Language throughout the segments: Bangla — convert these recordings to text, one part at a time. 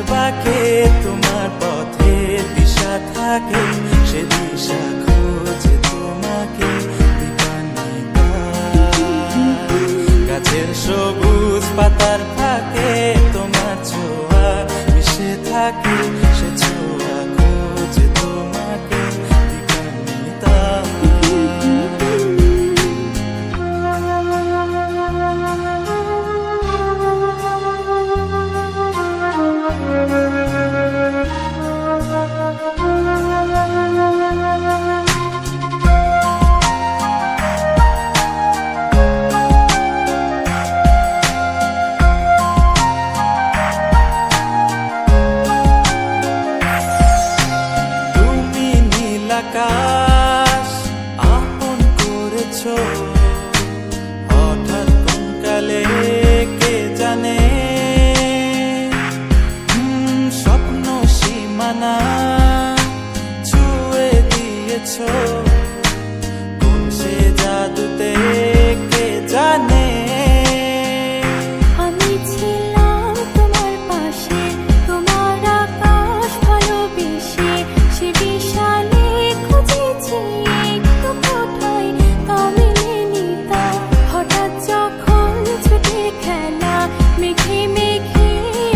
বাঁকে তোমার পথে দিশা থাকে, সে দিশা খোঁজে তোমাকে দীপান্বিতা। গাছের সবুজ পাতার ফাঁকে তোমার ছোঁয়া মিশে থাকে, সে ছোঁয়া খোঁজে তোমাকে দীপান্বিতা। আকাশ আপন করেছো হঠাৎ কোন কালে কে জানে, স্বপ্ন সীমানা ছুঁয়ে দিয়েছো কোন সে জাদুতে কে জানে। আমি ছিলাম তোমার পাশে, তোমার আকাশ ভালোবেসে, সে বিশাল হঠাৎ যখন ছুটে খেলা মেঘে মেঘে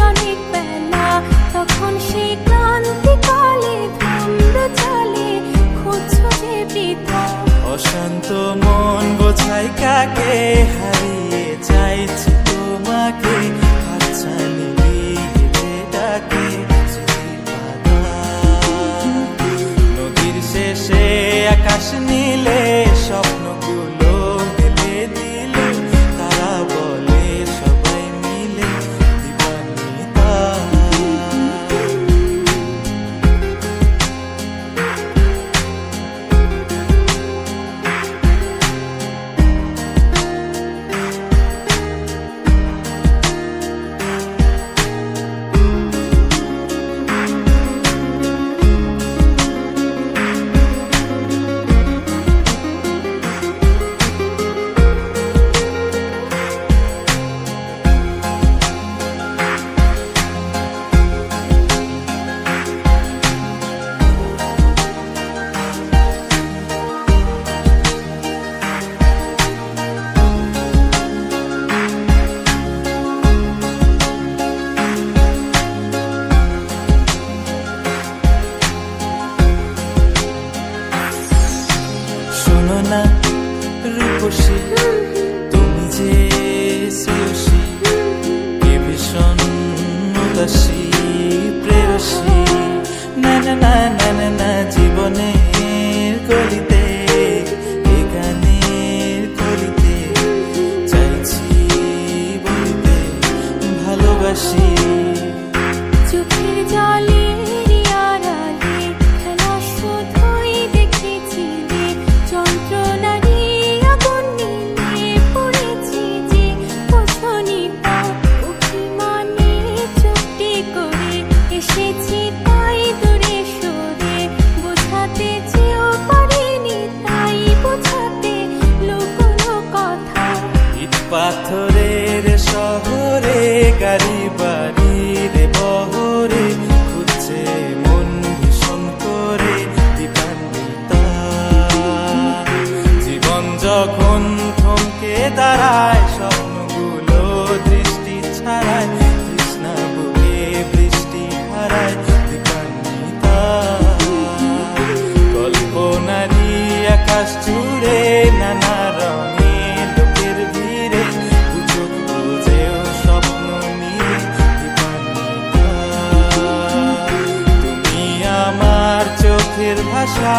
অনেক বেলা, তখন সে ক্লান্তিকালে ধুম্র চলে খুঁজছো যে বৃথা। অশান্ত মন বোঝাই কাকে হারিয়ে চাইছি তোমাকে, হাতছানি দিয়ে ডাকে নদীর শেষে আকাশ নীলে স্বপ্নগুলো মেলে দিলে, তারা বলে সবাই মিলে দীপান্বিতা। শোনো না রূপসী, তুমি যে শ্রেয়সী, কে ভীষণ উদাসী প্রেয়সী। না না না না না না, জীবনের গলিতে এ গানের কলিতে চাইছি বলিতে ভালোবাসি। চোখের জলে আড়ালে খেলা শুধুই দেখেছিলে, যন্ত্রণারই আগুন নিয়ে পড়েছি যে বোঝনি তা। অভিমানে চুপটি করে এসেছি তাই দূরে সরে, বোঝাতে চেয়েও পারিনি তাই বোঝাতে লুকোনো কথা। ইট পাথরের শহরে গাড়ি বাড়ির বহরে খুঁজছে মন ভীষণ করে দীপান্বিতা। জীবন যখন থমকে দাঁড়ায়, স্বপ্নগুলো দৃষ্টি ছাড়ায়, তৃষ্ণা বুকে বৃষ্টি হারায় দীপান্বিতা। কল্পনারই আকাশ জুড়ে নানা রঙে লোকের ভিড়ে, সুযোগ বুঝেও স্বপ্ন নিয়ে দীপান্বিতা। তুমি আমার চোখের ভাষা।